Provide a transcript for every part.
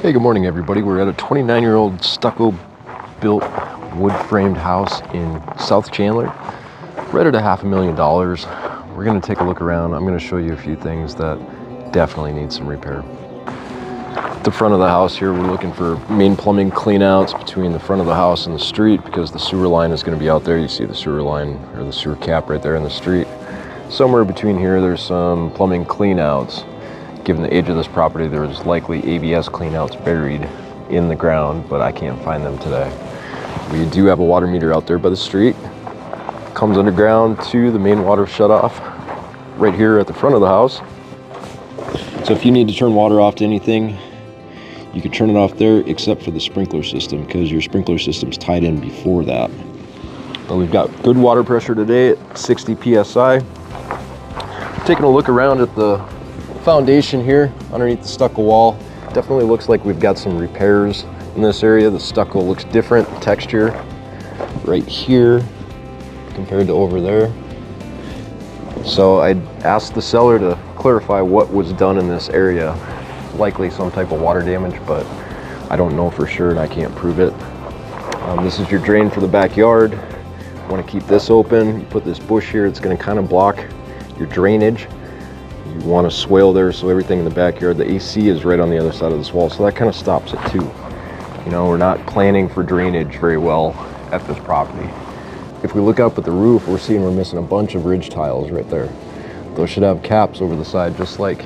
Hey, good morning everybody. We're at a 29-year-old stucco built wood framed house in South Chandler, right at $500,000. We're going to take a look around. I'm going to show you a few things that definitely need some repair. At the front of the house here, we're looking for main plumbing cleanouts between the front of the house and the street because the sewer line is going to be out there. You see the sewer line or the sewer cap right there in the street. Somewhere between here, there's some plumbing cleanouts. Given the age of this property, there is likely ABS cleanouts buried in the ground, but I can't find them today. We do have a water meter out there by the street. Comes underground to the main water shutoff right here at the front of the house. So if you need to turn water off to anything, you can turn it off there except for the sprinkler system because your sprinkler system's tied in before that. But we've got good water pressure today at 60 psi. Taking a look around at the foundation here underneath the stucco wall, definitely looks like we've got some repairs in this area. The stucco looks different texture right here compared to over there. So I asked the seller to clarify what was done in this area. Likely some type of water damage, but I don't know for sure and I can't prove it. This is your drain for the backyard. You want to keep this open. You put this bush here, it's going to kind of block your drainage. You want to swale there so everything in the backyard, the AC is right on the other side of this wall, so that kind of stops it too. You know, we're not planning for drainage very well at this property. If we look up at the roof, we're seeing we're missing a bunch of ridge tiles right there. Those should have caps over the side, just like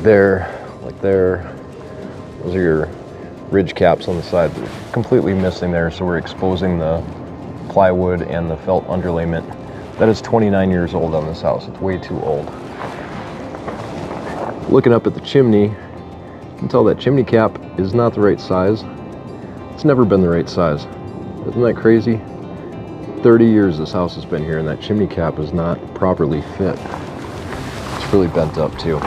there. Those are your ridge caps on the side. They're completely missing there, so we're exposing the plywood and the felt underlayment. That is 29 years old on this house. It's way too old. Looking up at the chimney, you can tell that chimney cap is not the right size. It's never been the right size. Isn't that crazy? 30 years this house has been here and that chimney cap is not properly fit. It's really bent up too.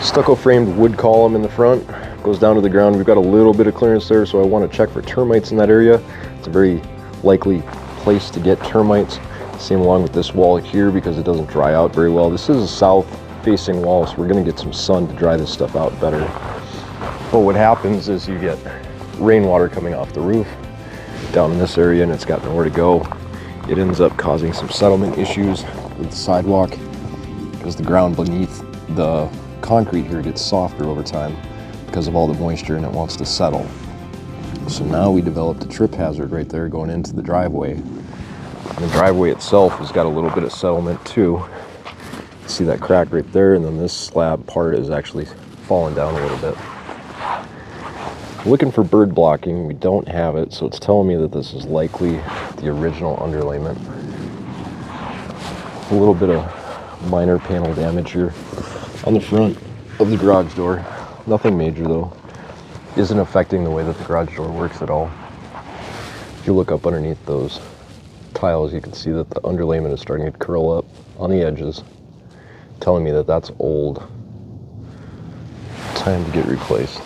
Stucco framed wood column in the front goes down to the ground. We've got a little bit of clearance there, so I want to check for termites in that area. It's a very likely place to get termites. Same along with this wall here because it doesn't dry out very well. This is a south facing wall, so we're going to get some sun to dry this stuff out better. But what happens is you get rainwater coming off the roof down in this area and it's got nowhere to go. It ends up causing some settlement issues with the sidewalk because the ground beneath the concrete here gets softer over time because of all the moisture and it wants to settle. So now we developed a trip hazard right there going into the driveway. And the driveway itself has got a little bit of settlement too. See that crack right there, and then this slab part is actually falling down a little bit. Looking for bird blocking, we don't have it, so it's telling me that this is likely the original underlayment. A little bit of minor panel damage here on the front of the garage door. Nothing major though. Isn't affecting the way that the garage door works at all. If you look up underneath those tiles, you can see that the underlayment is starting to curl up on the edges, telling me that that's old. Time to get replaced.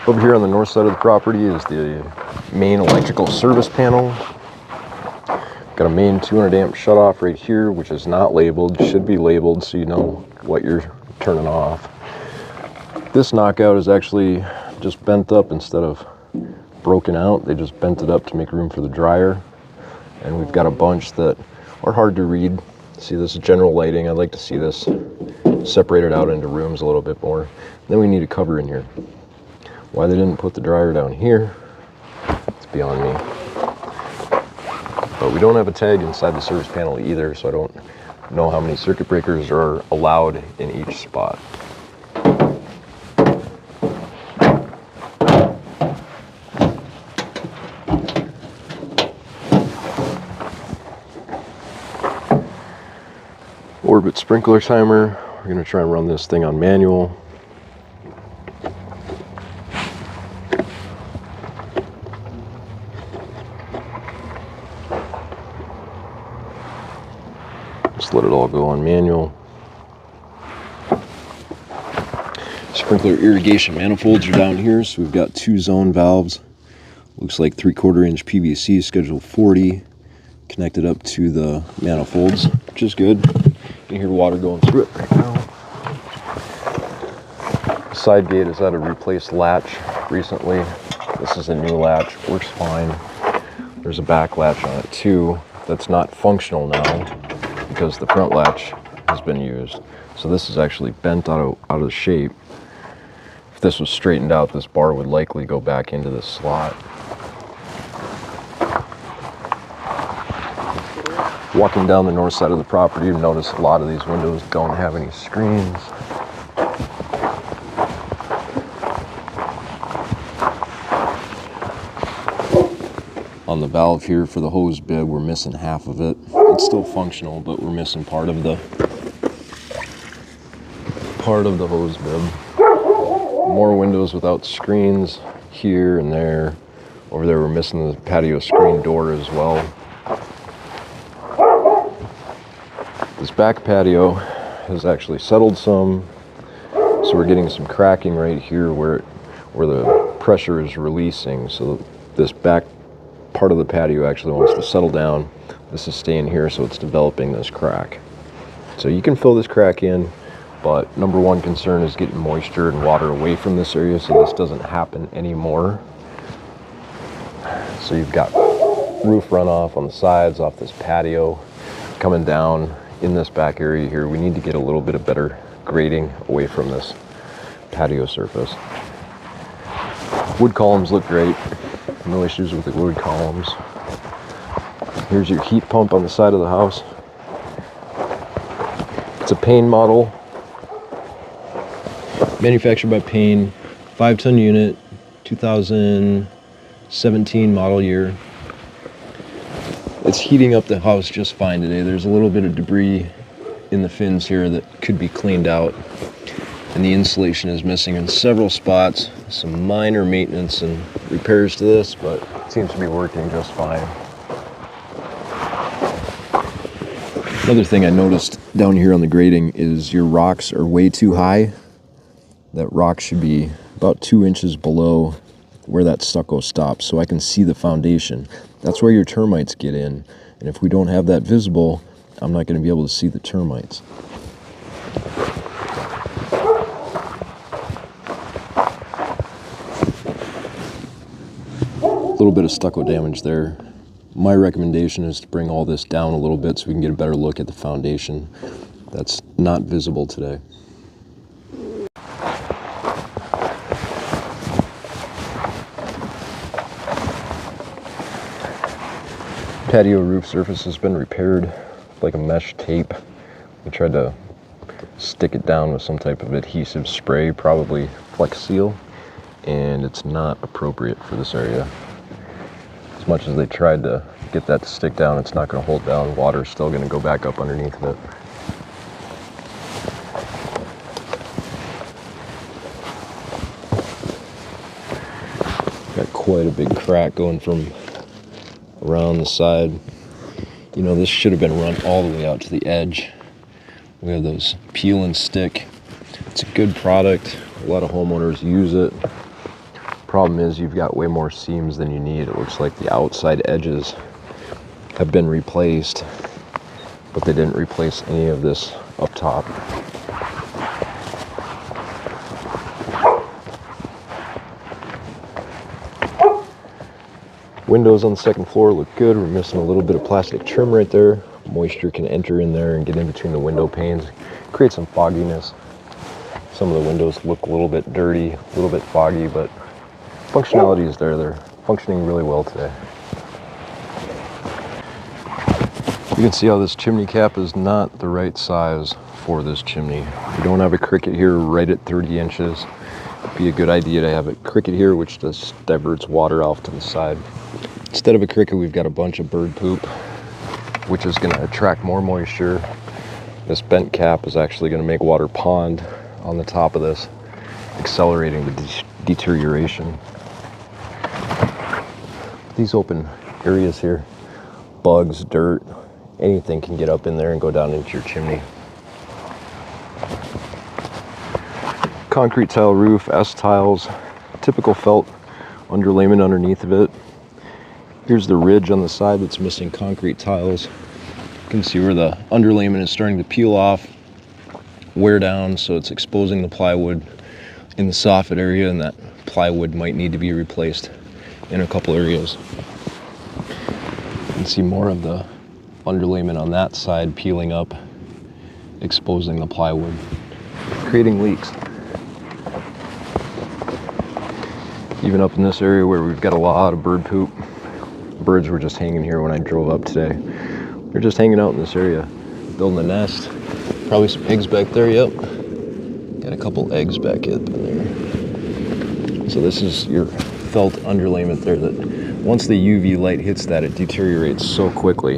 Over here on the north side of the property is the main electrical service panel. Got a main 200 amp shutoff right here, which is not labeled. Should be labeled so you know what you're turning off. This knockout is actually just bent up instead of broken out. They just bent it up to make room for the dryer. And we've got a bunch that are hard to read. See, this is general lighting. I'd like to see this separated out into rooms a little bit more. Then we need a cover in here. Why they didn't put the dryer down here, it's beyond me. But we don't have a tag inside the service panel either, so I don't know how many circuit breakers are allowed in each spot. Orbit sprinkler timer. We're going to try and run this thing on manual. Just let it all go on manual. Sprinkler irrigation manifolds are down here, so we've got 2 zone valves. Looks like 3/4 inch PVC, schedule 40, connected up to the manifolds, which is good. You can hear water going through it right now. Side gate has had a replaced latch recently. This is a new latch, works fine. There's a back latch on it too that's not functional now because the front latch has been used. So this is actually bent out of shape. If this was straightened out, this bar would likely go back into this slot. Walking down the north side of the property, you notice a lot of these windows don't have any screens. On the valve here for the hose bib, we're missing half of it. It's still functional, but we're missing part of the hose bib. More windows without screens here and there. Over there, we're missing the patio screen door as well. This back patio has actually settled some, so we're getting some cracking right here where the pressure is releasing. So this back part of the patio actually wants to settle down. This is staying here, so it's developing this crack. So you can fill this crack in, but number one concern is getting moisture and water away from this area so this doesn't happen anymore. So you've got roof runoff on the sides off this patio coming down in this back area here. We need to get a little bit of better grading away from this patio surface. Wood columns look great. No issues with the wood columns. Here's your heat pump on the side of the house. It's a Payne model. Manufactured by Payne. 5-ton unit. 2017 model year. It's heating up the house just fine today. There's a little bit of debris in the fins here that could be cleaned out. And the insulation is missing in several spots. Some minor maintenance and repairs to this, but it seems to be working just fine. Another thing I noticed down here on the grading is your rocks are way too high. That rock should be about 2 inches below where that stucco stops, so I can see the foundation. That's where your termites get in, and if we don't have that visible, I'm not going to be able to see the termites. A little bit of stucco damage there. My recommendation is to bring all this down a little bit so we can get a better look at the foundation. That's not visible today. Patio roof surface has been repaired with like a mesh tape. We tried to stick it down with some type of adhesive spray, probably Flex Seal, and it's not appropriate for this area. As much as they tried to get that to stick down, it's not going to hold down. Water's still going to go back up underneath of it. Got quite a big crack going from around the side. You know, this should have been run all the way out to the edge. We have those peel and stick. It's a good product. A lot of homeowners use it. Problem is you've got way more seams than you need. It looks like the outside edges have been replaced, but they didn't replace any of this up top. Windows on the second floor look good. We're missing a little bit of plastic trim right there. Moisture can enter in there and get in between the window panes, create some fogginess. Some of the windows look a little bit dirty, a little bit foggy, but functionality is there. They're functioning really well today. You can see how this chimney cap is not the right size for this chimney. We don't have a cricket here right at 30 inches. It'd be a good idea to have a cricket here, which just diverts water off to the side. Instead of a cricket, we've got a bunch of bird poop, which is going to attract more moisture. This bent cap is actually going to make water pond on the top of this, accelerating the deterioration. These open areas here, bugs, dirt, anything can get up in there and go down into your chimney. Concrete tile roof, S-tiles, typical felt underlayment underneath of it. Here's the ridge on the side that's missing concrete tiles. You can see where the underlayment is starting to peel off, wear down, so it's exposing the plywood. in the soffit area, and that plywood might need to be replaced in a couple areas. You can see more of the underlayment on that side peeling up, exposing the plywood, creating leaks. Even up in this area where we've got a lot of bird poop. Birds were just hanging here when I drove up today. They're just hanging out in this area, building a nest. Probably some eggs back there, yep. Got a couple eggs back up in there. So this is your felt underlayment there that once the UV light hits that, it deteriorates so quickly.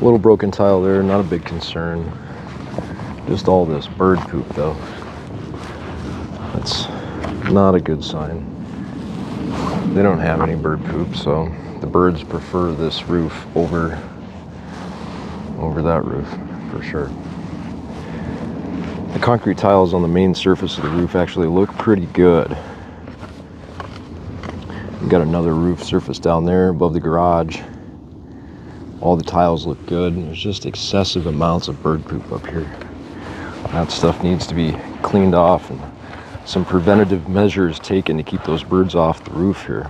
A little broken tile there, not a big concern. Just all this bird poop though. That's not a good sign. They don't have any bird poop, so the birds prefer this roof over that roof for sure. The concrete tiles on the main surface of the roof actually look pretty good. We've got another roof surface down there above the garage. All the tiles look good. There's just excessive amounts of bird poop up here. That stuff needs to be cleaned off and some preventative measures taken to keep those birds off the roof here.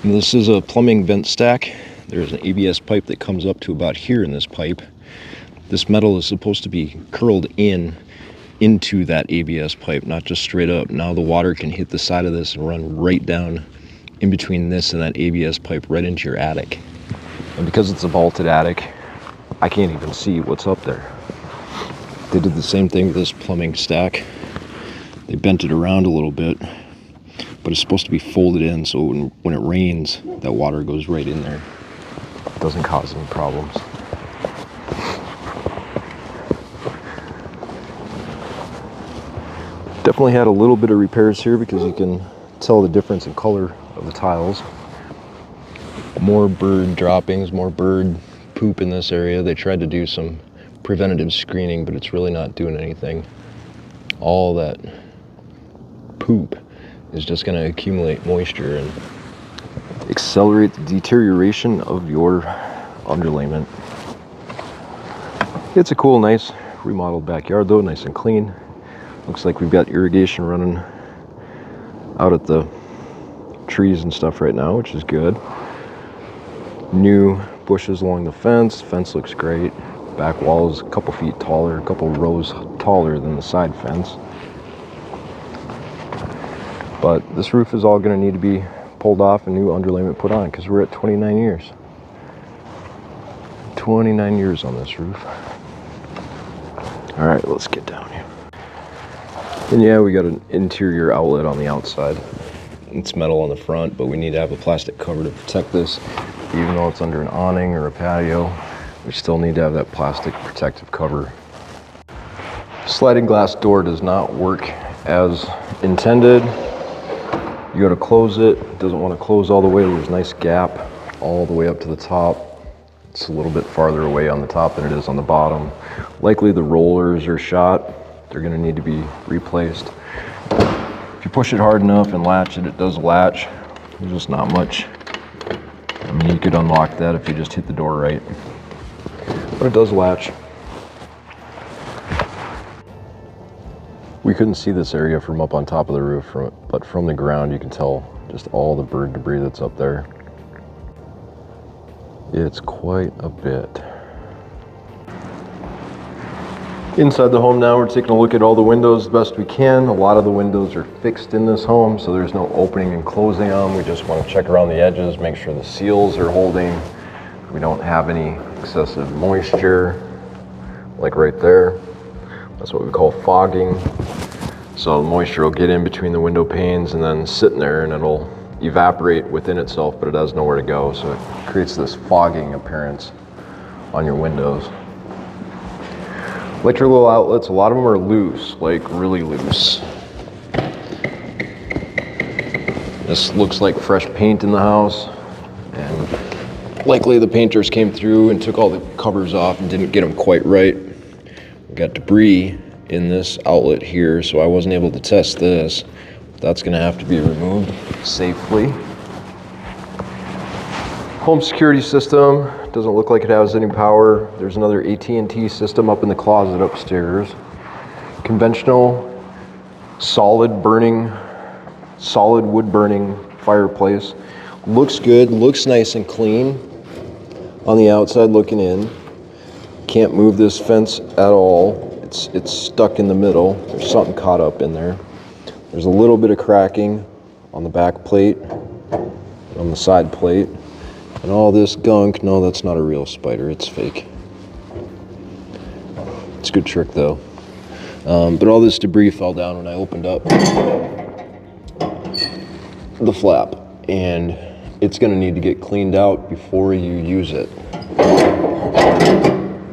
And this is a plumbing vent stack. There's an ABS pipe that comes up to about here in this pipe. This metal is supposed to be curled into that ABS pipe, not just straight up. Now the water can hit the side of this and run right down in between this and that ABS pipe right into your attic. And because it's a vaulted attic, I can't even see what's up there. They did the same thing with this plumbing stack. They bent it around a little bit, but it's supposed to be folded in so when it rains, that water goes right in there. It doesn't cause any problems. Definitely had a little bit of repairs here because you can tell the difference in color of the tiles. More bird droppings, more bird poop in this area. They tried to do some preventative screening, but it's really not doing anything. All that poop is just going to accumulate moisture and accelerate the deterioration of your underlayment. It's a cool, nice remodeled backyard though, nice and clean. Looks like we've got irrigation running out at the trees and stuff right now, which is good. New bushes along the fence. Fence looks great. Back wall is a couple feet taller, a couple rows taller than the side fence. But this roof is all going to need to be pulled off and new underlayment put on because we're at 29 years. 29 years on this roof. All right, let's get down here. And yeah, we got an interior outlet on the outside. It's metal on the front, but we need to have a plastic cover to protect this. Even though it's under an awning or a patio, we still need to have that plastic protective cover. Sliding glass door does not work as intended. You go to close it, it doesn't want to close all the way. There's a nice gap all the way up to the top. It's a little bit farther away on the top than it is on the bottom. Likely the rollers are shot. They're going to need to be replaced. If you push it hard enough and latch it, it does latch. There's just not much. I mean, you could unlock that if you just hit the door right. But it does latch. We couldn't see this area from up on top of the roof, but from the ground you can tell just all the bird debris that's up there. It's quite a bit. Inside the home now, we're taking a look at all the windows the best we can. A lot of the windows are fixed in this home, so there's no opening and closing them. We just want to check around the edges, make sure the seals are holding. We don't have any excessive moisture, like right there. That's what we call fogging. So the moisture will get in between the window panes and then sit in there and it'll evaporate within itself, but it has nowhere to go. So it creates this fogging appearance on your windows. Electrical outlets, a lot of them are loose, like really loose. This looks like fresh paint in the house, and likely the painters came through and took all the covers off and didn't get them quite right. We got debris in this outlet here, so I wasn't able to test this. That's gonna have to be removed safely. Home security system, doesn't look like it has any power. There's another AT&T system up in the closet upstairs. Conventional solid wood burning fireplace. Looks good, looks nice and clean on the outside looking in. Can't move this fence at all. It's stuck in the middle. There's something caught up in there. There's a little bit of cracking on the back plate, on the side plate, and all this gunk. No, that's not a real spider, it's fake. It's a good trick though. But all this debris fell down when I opened up the flap, and it's gonna need to get cleaned out before you use it.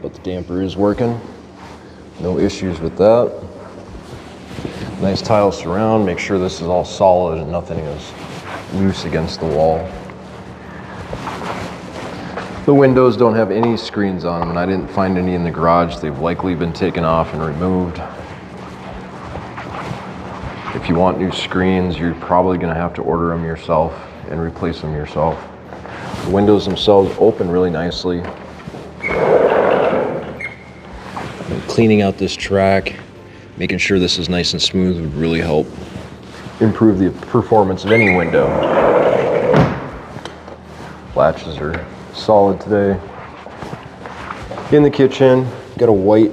But the damper is working. No issues with that. Nice tile surround. Make sure this is all solid and nothing is loose against the wall. The windows don't have any screens on them, and I didn't find any in the garage. They've likely been taken off and removed. If you want new screens, you're probably going to have to order them yourself and replace them yourself. The windows themselves open really nicely. Cleaning out this track, making sure this is nice and smooth would really help improve the performance of any window. Latches are solid today. In the kitchen, got a white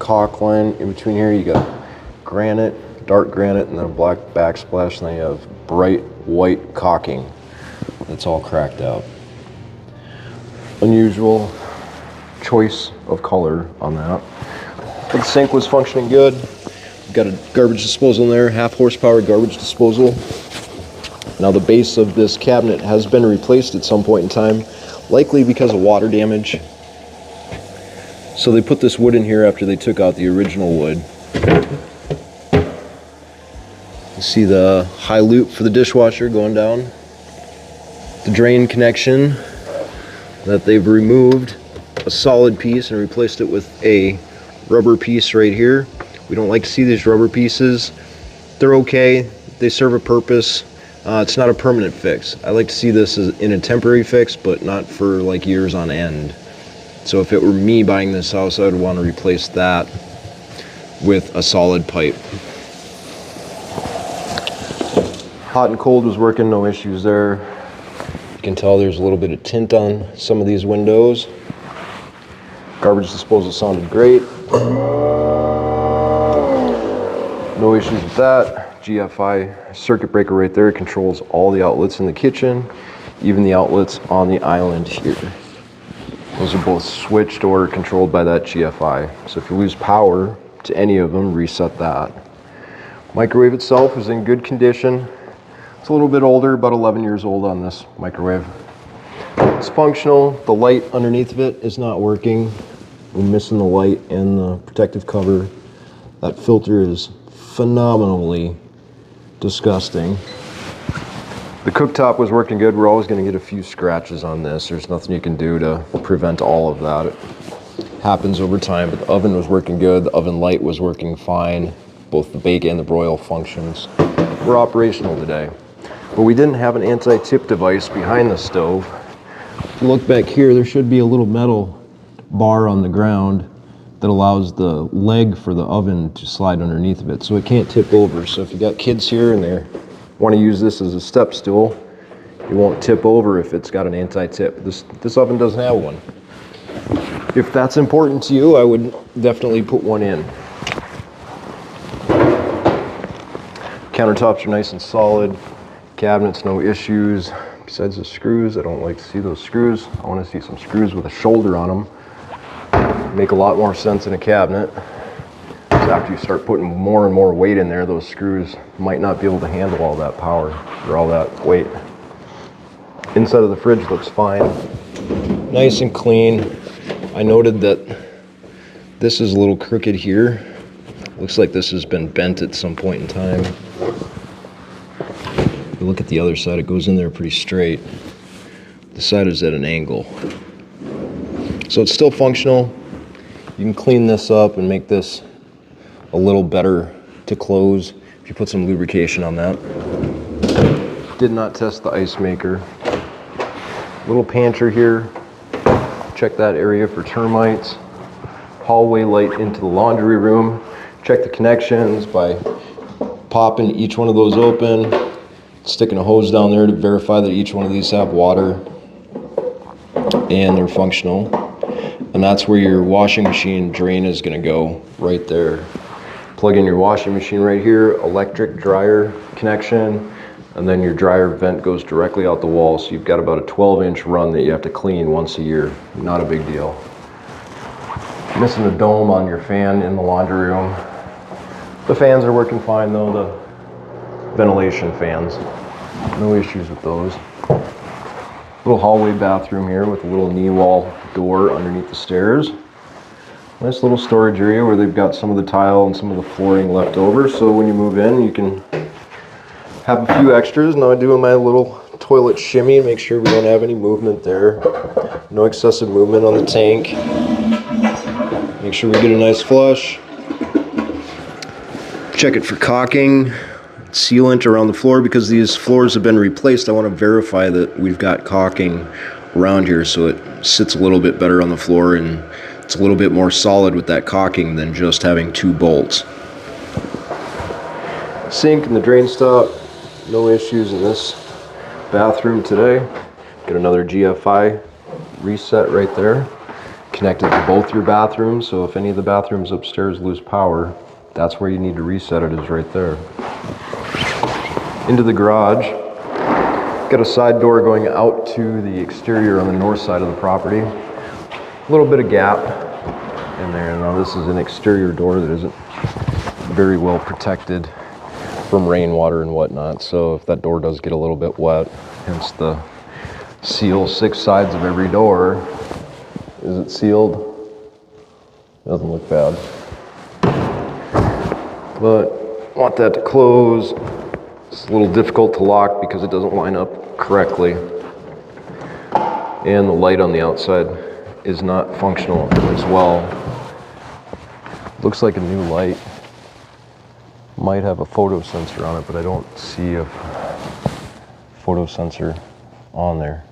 caulk line in between here. You got granite, dark granite, and then a black backsplash, and then you have bright white caulking that's all cracked out. Unusual choice of color on that. But the sink was functioning good. We've got a garbage disposal in there, 1/2 horsepower garbage disposal. Now the base of this cabinet has been replaced at some point in time, likely because of water damage. So they put this wood in here after they took out the original wood. You see the high loop for the dishwasher going down. The drain connection that they've removed a solid piece and replaced it with a rubber piece right here. We don't like to see these rubber pieces. They're okay, they serve a purpose. It's not a permanent fix. I like to see this as in a temporary fix, but not for like years on end. So if it were me buying this house, I would want to replace that with a solid pipe. Hot and cold was working, no issues there. You can tell there's a little bit of tint on some of these windows. Garbage disposal sounded great. No issues with that. GFI circuit breaker right there controls all the outlets in the kitchen, even the outlets on the island here. Those are both switched or controlled by that GFI. So if you lose power to any of them, reset that. Microwave itself is in good condition. It's a little bit older, about 11 years old on this microwave. It's functional. The light underneath of it is not working. We're missing the light and the protective cover. That filter is phenomenally disgusting. The cooktop was working good. We're always going to get a few scratches on this. There's nothing you can do to prevent all of that. It happens over time, but the oven was working good. The oven light was working fine. Both the bake and the broil functions were operational today. But we didn't have an anti-tip device behind the stove. If you look back here, there should be a little metal bar on the ground that allows the leg for the oven to slide underneath of it, so it can't tip over. So if you got kids here and they want to use this as a step stool, it won't tip over if it's got an anti-tip. This oven doesn't have one. If that's important to you, I would definitely put one in. Countertops are nice and solid. Cabinets, no issues. Besides the screws, I don't like to see those screws. I want to see some screws with a shoulder on them. Make a lot more sense in a cabinet. Because after you start putting more and more weight in there, those screws might not be able to handle all that power or all that weight. Inside of the fridge looks fine. Nice and clean. I noted that this is a little crooked here. Looks like this has been bent at some point in time. If you look at the other side, it goes in there pretty straight. The side is at an angle. So it's still functional. You can clean this up and make this a little better to close if you put some lubrication on that. Did not test the ice maker. Little pantry here. check that area for termites. Hallway light into the laundry room. Check the connections by popping each one of those open, sticking a hose down there to verify that each one of these have water and they're functional. And that's where your washing machine drain is going to go, right there. Plug in your washing machine right here, electric dryer connection, and then your dryer vent goes directly out the wall. So you've got about a 12-inch run that you have to clean once a year. Not a big deal. Missing a dome on your fan in the laundry room. The fans are working fine though, the ventilation fans. No issues with those. Little hallway bathroom here with a little knee wall door underneath the stairs. Nice little storage area where they've got some of the tile and some of the flooring left over, so when you move in you can have a few extras. Now I'm doing my little toilet shimmy, make sure we don't have any movement there. No excessive movement on the tank. Make sure we get a nice flush. Check it for caulking, sealant around the floor. Because these floors have been replaced, I want to verify that we've got caulking around here so it sits a little bit better on the floor and it's a little bit more solid with that caulking than just having 2 bolts. Sink and the drain stop, no issues in this bathroom today. Get another GFI reset right there. Connected to both your bathrooms, so if any of the bathrooms upstairs lose power, that's where you need to reset it, is right there. Into the garage. Got a side door going out to the exterior on the north side of the property. A little bit of gap in there. Now this is an exterior door that isn't very well protected from rainwater and whatnot, so if that door does get a little bit wet, hence the seal 6 sides of every door. Is it sealed? Doesn't look bad. But want that to close. It's a little difficult to lock because it doesn't line up correctly. And the light on the outside is not functional as well. Looks like a new light. Might have a photo sensor on it, but I don't see a photo sensor on there.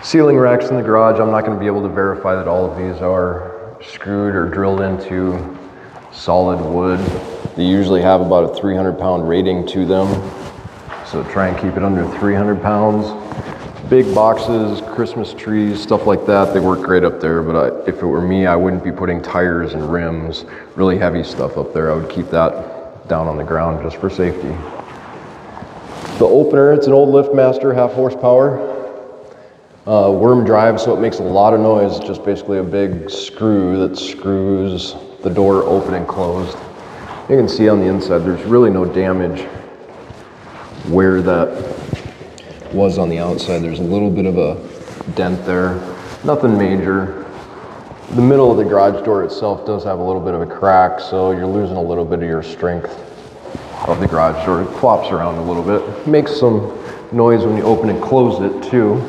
Ceiling racks in the garage, I'm not going to be able to verify that all of these are screwed or drilled into solid wood. They usually have about a 300-pound rating to them, so try and keep it under 300 pounds. Big boxes, Christmas trees, stuff like that, they work great up there, but if it were me, I wouldn't be putting tires and rims, really heavy stuff up there. I would keep that down on the ground just for safety. The opener, it's an old LiftMaster, 1/2 horsepower. Worm drive, so it makes a lot of noise. It's just basically a big screw that screws the door open and closed. You can see on the inside there's really no damage where that was on the outside. There's a little bit of a dent there, nothing major. The middle of the garage door itself does have a little bit of a crack, so you're losing a little bit of your strength of the garage door. It flops around a little bit. Makes some noise when you open and close it too.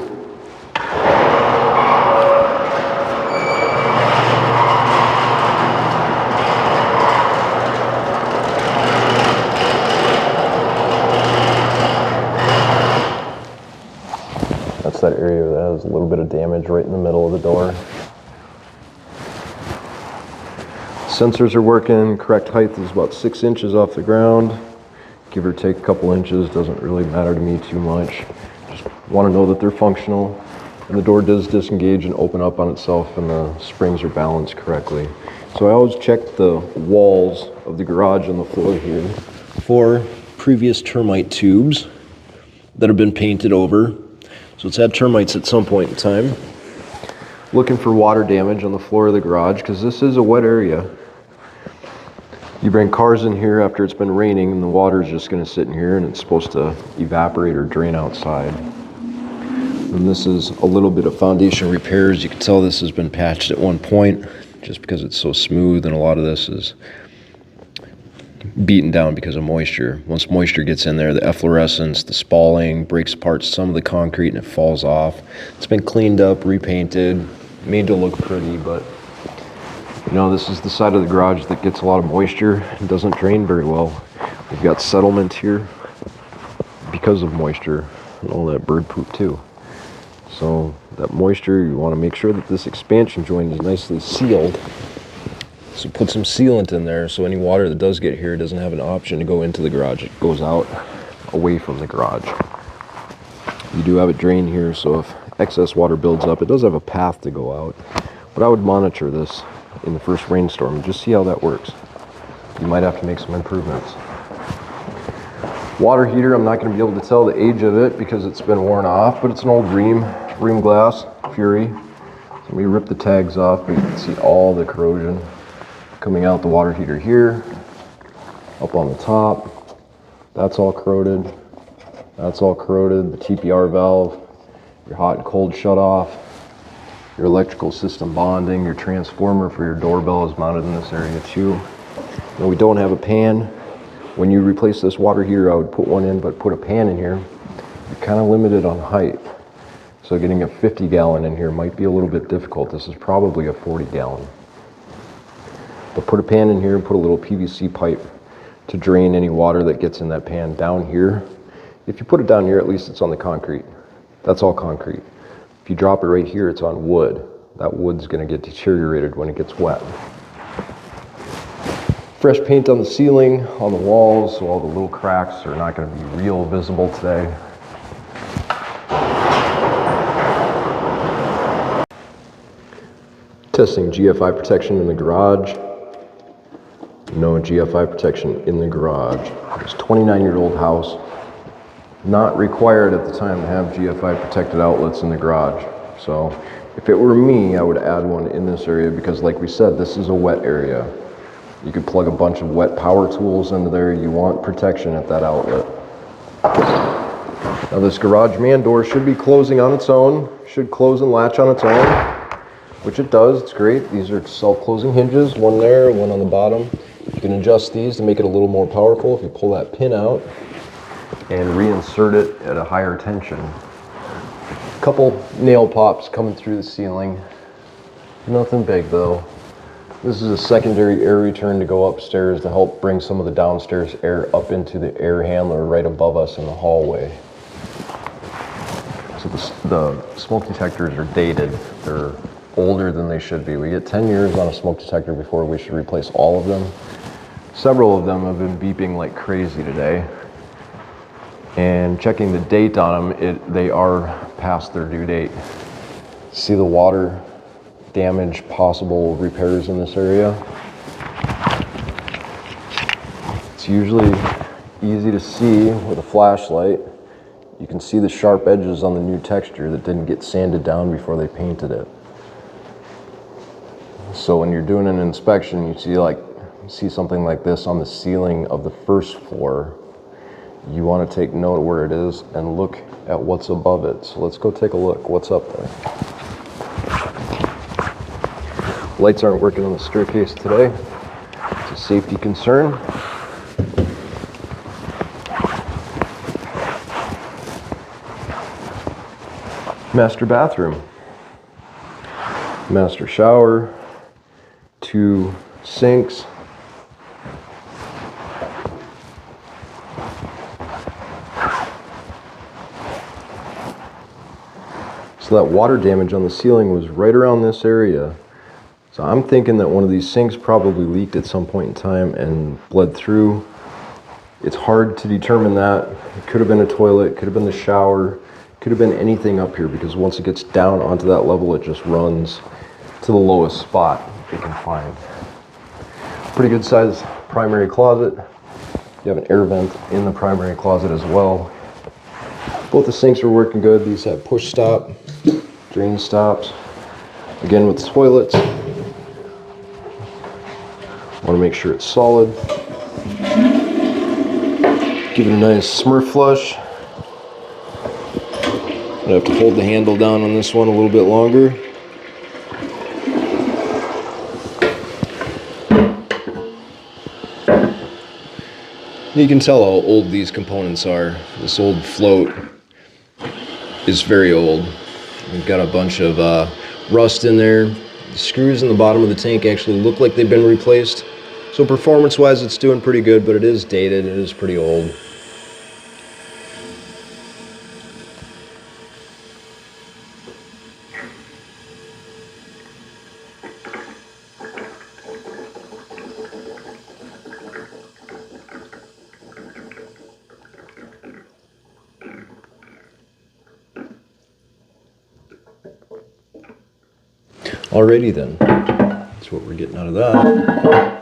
That's that area that has a little bit of damage right in the middle of the door. Sensors are working. Correct height is about 6 inches off the ground. Give or take a couple inches, doesn't really matter to me too much. Just want to know that they're functional. And the door does disengage and open up on itself and the springs are balanced correctly. So I always check the walls of the garage on the floor here for previous termite tubes that have been painted over. So it's had termites at some point in time. Looking for water damage on the floor of the garage because this is a wet area. You bring cars in here after it's been raining and the water is just going to sit in here and it's supposed to evaporate or drain outside. And this is a little bit of foundation repairs. You can tell this has been patched at one point just because it's so smooth, and a lot of this is beaten down because of moisture. Once moisture gets in there, the efflorescence, the spalling breaks apart some of the concrete and it falls off. It's been cleaned up, repainted, made to look pretty, but you know, this is the side of the garage that gets a lot of moisture and doesn't drain very well. We've got settlement here because of moisture and all that bird poop too. So that moisture, you want to make sure that this expansion joint is nicely sealed. So put some sealant in there so any water that does get here doesn't have an option to go into the garage. It goes out away from the garage. You do have a drain here, so if excess water builds up, it does have a path to go out. But I would monitor this in the first rainstorm and just see how that works. You might have to make some improvements. Water heater, I'm not going to be able to tell the age of it because it's been worn off, but it's an old ream glass, Fury. So we rip the tags off, but you can see all the corrosion coming out the water heater here, up on the top. That's all corroded. That's all corroded. The TPR valve, your hot and cold shutoff, your electrical system bonding, your transformer for your doorbell is mounted in this area too. Now we don't have a pan. When you replace this water heater, I would put one in, but put a pan in here. You're kind of limited on height. So getting a 50 gallon in here might be a little bit difficult. This is probably a 40 gallon. But put a pan in here and put a little PVC pipe to drain any water that gets in that pan down here. If you put it down here, at least it's on the concrete. That's all concrete. If you drop it right here, it's on wood. That wood's gonna get deteriorated when it gets wet. Fresh paint on the ceiling, on the walls, so all the little cracks are not gonna be real visible today. Testing GFI protection in the garage. No GFI protection in the garage. It's a 29-year-old house. Not required at the time to have GFI protected outlets in the garage. So if it were me, I would add one in this area because like we said, this is a wet area. You could plug a bunch of wet power tools into there. You want protection at that outlet. Now this garage man door should be closing on its own. Should close and latch on its own, which it does. It's great. These are self-closing hinges, one there, one on the bottom. You can adjust these to make it a little more powerful if you pull that pin out and reinsert it at a higher tension. A couple nail pops coming through the ceiling. Nothing big though. This is a secondary air return to go upstairs to help bring some of the downstairs air up into the air handler right above us in the hallway. So the smoke detectors are dated. They're older than they should be. We get 10 years on a smoke detector before we should replace all of them. Several of them have been beeping like crazy today. And checking the date on them, they are past their due date. See the water damage, possible repairs in this area. It's usually easy to see with a flashlight. You can see the sharp edges on the new texture that didn't get sanded down before they painted it. So when you're doing an inspection, you see something like this on the ceiling of the first floor. You want to take note of where it is and look at what's above it. So let's go take a look. What's up there? Lights aren't working on the staircase today. It's a safety concern. Master bathroom. Master shower. 2 sinks. So that water damage on the ceiling was right around this area. So I'm thinking that one of these sinks probably leaked at some point in time and bled through. It's hard to determine that. It could have been a toilet, could have been the shower, could have been anything up here because once it gets down onto that level, it just runs to the lowest spot it can find. Pretty good size primary closet. You have an air vent in the primary closet as well. Both the sinks are working good. These have push stop, drain stops. Again with the toilets, want to make sure it's solid. Give it a nice Smurf flush. I have to hold the handle down on this one a little bit longer. You can tell how old these components are. This old float is very old. We've got a bunch of rust in there. The screws in the bottom of the tank actually look like they've been replaced. So performance-wise, it's doing pretty good, but it is dated. It is pretty old. Alrighty then, that's what we're getting out of that.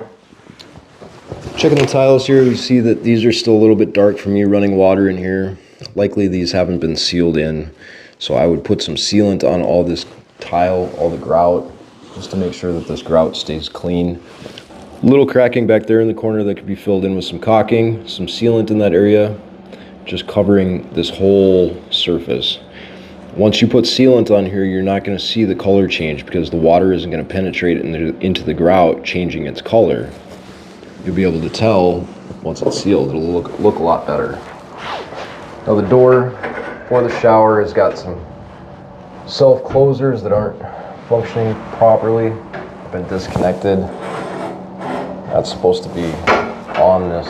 Checking the tiles here, we see that these are still a little bit dark from me running water in here. Likely these haven't been sealed in, so I would put some sealant on all this tile, all the grout, just to make sure that this grout stays clean. A little cracking back there in the corner that could be filled in with some caulking, some sealant in that area, just covering this whole surface. Once you put sealant on here, you're not going to see the color change because the water isn't going to penetrate into the grout, changing its color. You'll be able to tell once it's sealed. It'll look a lot better. Now the door for the shower has got some self-closers that aren't functioning properly, been disconnected. That's supposed to be on this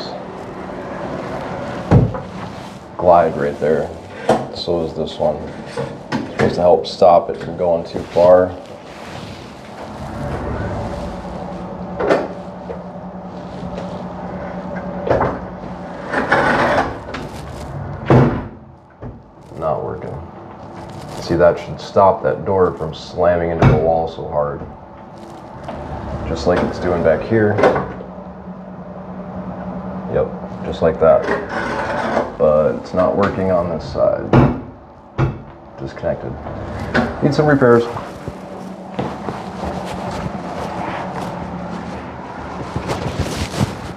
glide right there. So is this one. It's supposed to help stop it from going too far. Not working. See, that should stop that door from slamming into the wall so hard. Just like it's doing back here. Yep, just like that. But it's not working on this side. Disconnected. Need some repairs.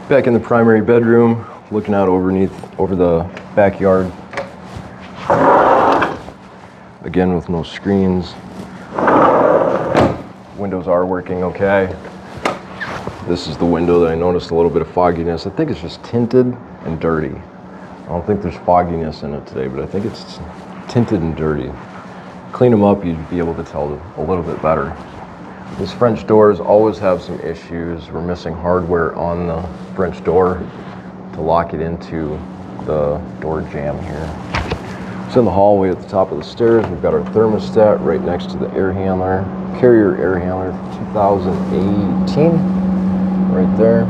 Back in the primary bedroom, looking out over the backyard. Again, with no screens. Windows are working okay. This is the window that I noticed a little bit of fogginess. I think it's just tinted and dirty. I don't think there's fogginess in it today, but I think it's tinted and dirty. Clean them up, you'd be able to tell a little bit better. These French doors always have some issues. We're missing hardware on the French door to lock it into the door jamb here. It's in the hallway at the top of the stairs. We've got our thermostat right next to the air handler, Carrier air handler 2018, right there.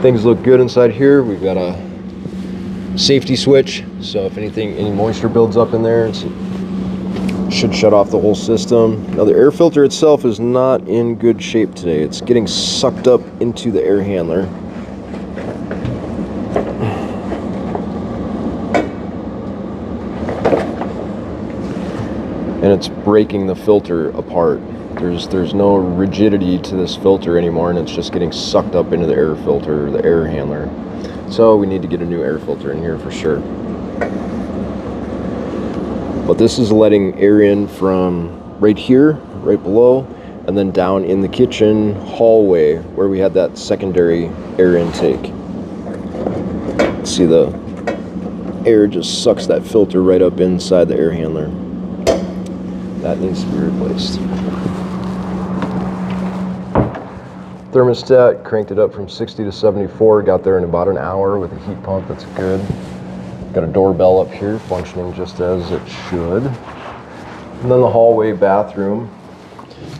Things look good inside here. We've got a safety switch, so if any moisture builds up in there, it should shut off the whole system. Now the air filter itself is not in good shape today. It's getting sucked up into the air handler. And it's breaking the filter apart. There's no rigidity to this filter anymore, and it's just getting sucked up into the air filter, the air handler. So we need to get a new air filter in here for sure. But this is letting air in from right here, right below, and then down in the kitchen hallway where we had that secondary air intake. See, the air just sucks that filter right up inside the air handler. That needs to be replaced. Thermostat, cranked it up from 60 to 74, got there in about an hour with a heat pump. That's good. Got a doorbell up here functioning just as it should. And then the hallway bathroom.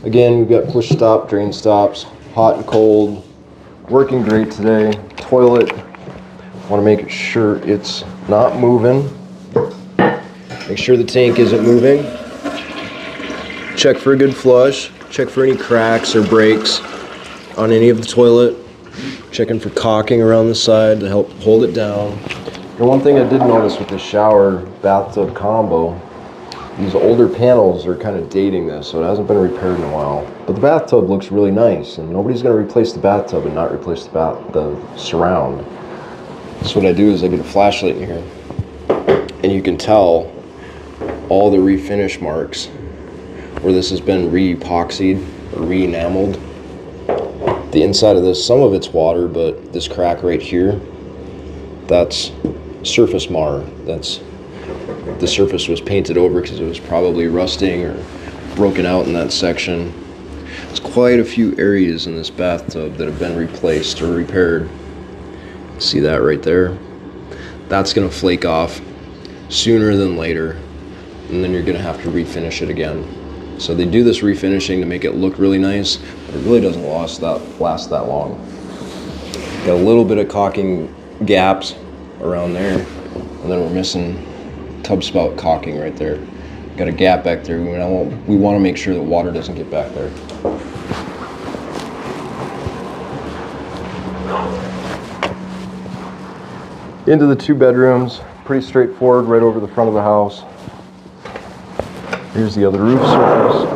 Again, we've got push stop, drain stops, hot and cold, working great today. Toilet, want to make sure it's not moving. Make sure the tank isn't moving. Check for a good flush. Check for any cracks or breaks on any of the toilet. Checking for caulking around the side to help hold it down. And one thing I did notice with the shower bathtub combo, these older panels are kind of dating this, so it hasn't been repaired in a while. But the bathtub looks really nice, and nobody's going to replace the bathtub and not replace the surround. So what I do is I get a flashlight in here, and you can tell all the refinish marks where this has been re-epoxied or re-enameled. The inside of this, some of it's water, but this crack right here, that's surface mar. That's the surface was painted over because it was probably rusting or broken out in that section. There's quite a few areas in this bathtub that have been replaced or repaired. See that right there? That's gonna flake off sooner than later, and then you're gonna have to refinish it again. So they do this refinishing to make it look really nice, but it really doesn't last that long. Got a little bit of caulking gaps around there, and then we're missing tub spout caulking right there. Got a gap back there. We want to make sure that water doesn't get back there. Into the 2 bedrooms, pretty straightforward, right over the front of the house. Here's the other roof surface.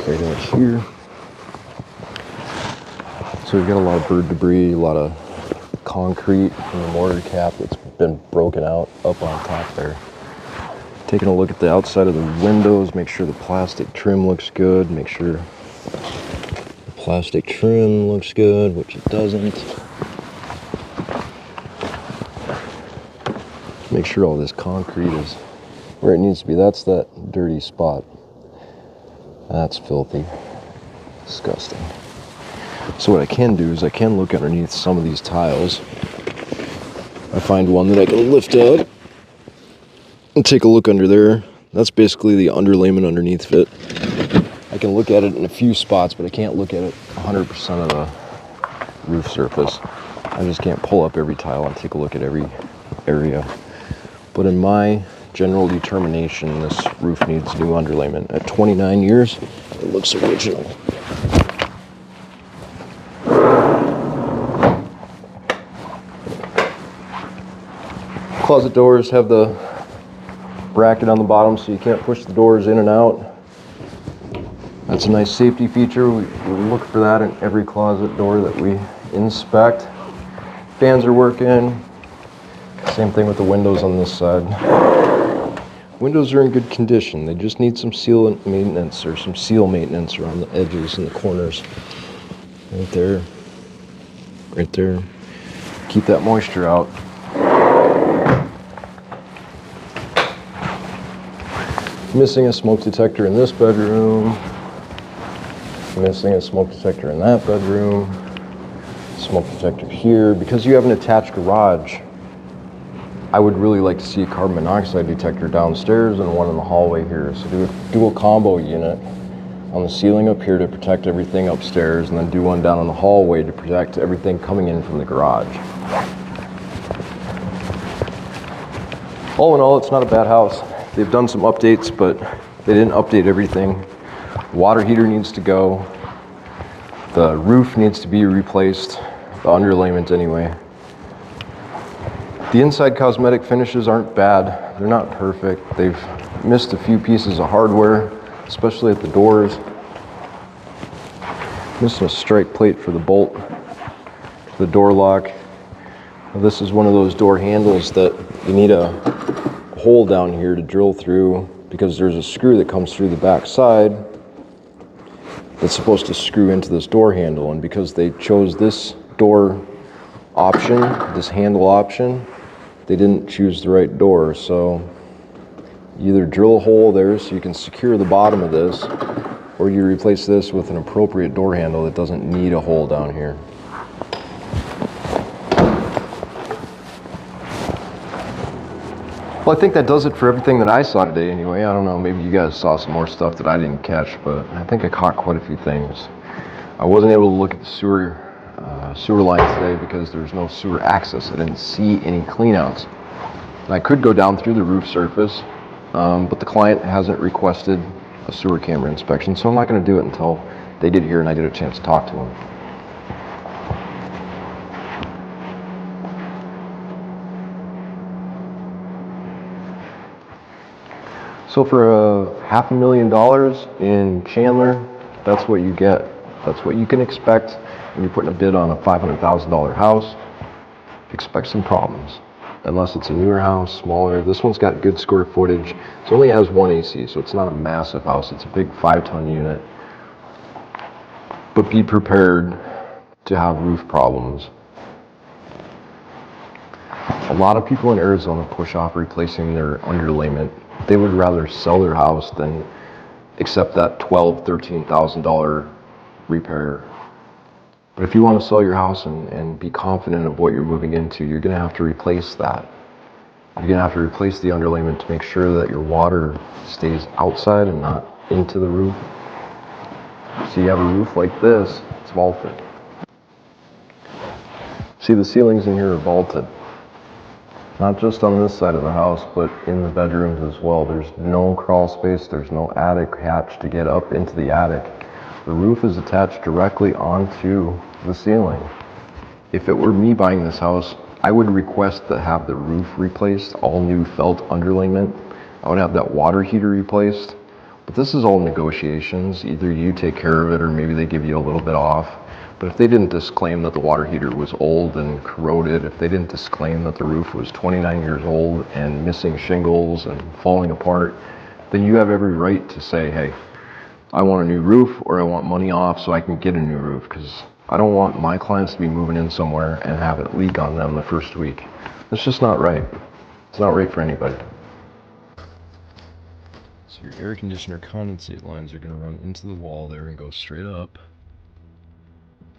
Right out here. So we've got a lot of bird debris, a lot of concrete from the mortar cap that's been broken out up on top there. Taking a look at the outside of the windows, make sure the plastic trim looks good, make sure the plastic trim looks good, which it doesn't. Make sure all this concrete is where it needs to be. That's that dirty spot. That's filthy. Disgusting. So what I can do is I can look underneath some of these tiles. I find one that I can lift up and take a look under there. That's basically the underlayment underneath it. I can look at it in a few spots, but I can't look at it 100% of the roof surface. I just can't pull up every tile and take a look at every area. But in my general determination, this roof needs new underlayment. At 29 years, it looks original. Closet doors have the bracket on the bottom so you can't push the doors in and out. That's a nice safety feature. We look for that in every closet door that we inspect. Fans are working. Same thing with the windows on this side. Windows are in good condition. They just need some seal maintenance or some seal maintenance around the edges and the corners. Right there. Right there. Keep that moisture out. Missing a smoke detector in this bedroom. Missing a smoke detector in that bedroom. Smoke detector here. Because you have an attached garage, I would really like to see a carbon monoxide detector downstairs and one in the hallway here. So do a dual combo unit on the ceiling up here to protect everything upstairs, and then do one down in the hallway to protect everything coming in from the garage. All in all, it's not a bad house. They've done some updates, but they didn't update everything. Water heater needs to go. The roof needs to be replaced. The underlayment anyway. The inside cosmetic finishes aren't bad. They're not perfect. They've missed a few pieces of hardware, especially at the doors. Missing a strike plate for the bolt to the door lock. This is one of those door handles that you need a hole down here to drill through, because there's a screw that comes through the back side that's supposed to screw into this door handle, and because they chose this door option, this handle option, they didn't choose the right door. So you either drill a hole there so you can secure the bottom of this, or you replace this with an appropriate door handle that doesn't need a hole down here. Well, I think that does it for everything that I saw today anyway. I don't know, maybe you guys saw some more stuff that I didn't catch, but I think I caught quite a few things. I wasn't able to look at the sewer line today because there's no sewer access. I didn't see any cleanouts. And I could go down through the roof surface, but the client hasn't requested a sewer camera inspection, so I'm not going to do it until they get here and I get a chance to talk to them. So for $500,000 in Chandler, that's what you get. That's what you can expect when you're putting a bid on a $500,000 house. Expect some problems. Unless it's a newer house, smaller. This one's got good square footage. It only has one AC, so it's not a massive house. It's a big 5-ton unit. But be prepared to have roof problems. A lot of people in Arizona push off replacing their underlayment. They would rather sell their house than except that $12,000-13,000 repair. But if you want to sell your house and be confident of what you're moving into, you're going to have to replace that. You're going to have to replace the underlayment to make sure that your water stays outside and not into the roof. So you have a roof like this, it's vaulted. See, the ceilings in here are vaulted. Not just on this side of the house, but in the bedrooms as well. There's no crawl space, there's no attic hatch to get up into the attic. The roof is attached directly onto the ceiling. If it were me buying this house, I would request to have the roof replaced, all new felt underlayment. I would have that water heater replaced. But this is all negotiations. Either you take care of it or maybe they give you a little bit off. But if they didn't disclaim that the water heater was old and corroded, if they didn't disclaim that the roof was 29 years old and missing shingles and falling apart, then you have every right to say, hey, I want a new roof or I want money off so I can get a new roof, because I don't want my clients to be moving in somewhere and have it leak on them the first week. It's just not right. It's not right for anybody. So your air conditioner condensate lines are going to run into the wall there and go straight up,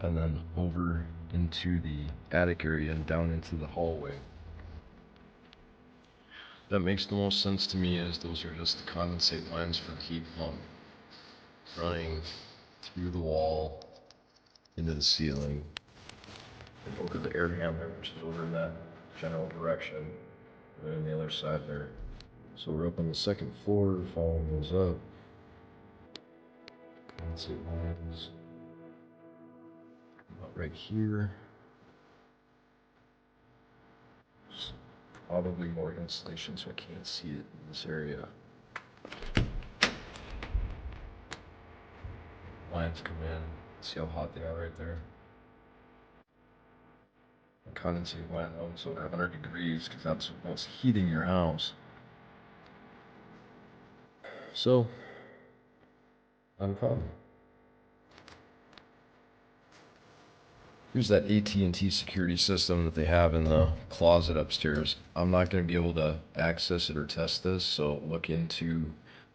and then over into the attic area and down into the hallway. That makes the most sense to me, as those are just the condensate lines for the heat pump running through the wall into the ceiling and over the air handler, which is over in that general direction, and then the other side there. So we're up on the second floor, following those up. Condensate lines about right here. Probably more insulation so I can't see it in this area. Lines come in. See how hot they are right there. Condensate line so 100 degrees, because that's what's heating your house. So, not a problem. Here's that AT&T security system that they have in the closet upstairs. I'm not going to be able to access it or test this, so look into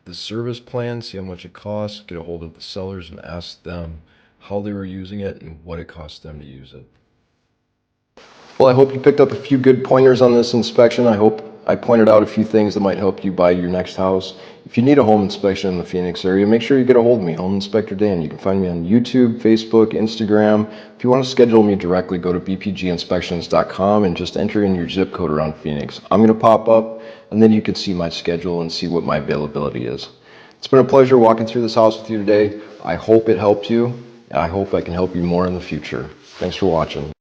the service plan, see how much it costs, get a hold of the sellers and ask them how they were using it and what it cost them to use it. Well, I hope you picked up a few good pointers on this inspection. I hope I pointed out a few things that might help you buy your next house. If you need a home inspection in the Phoenix area, make sure you get a hold of me, Home Inspector Dan. You can find me on YouTube, Facebook, Instagram. If you want to schedule me directly, go to bpginspections.com and just enter in your zip code around Phoenix. I'm going to pop up, and then you can see my schedule and see what my availability is. It's been a pleasure walking through this house with you today. I hope it helped you, and I hope I can help you more in the future. Thanks for watching.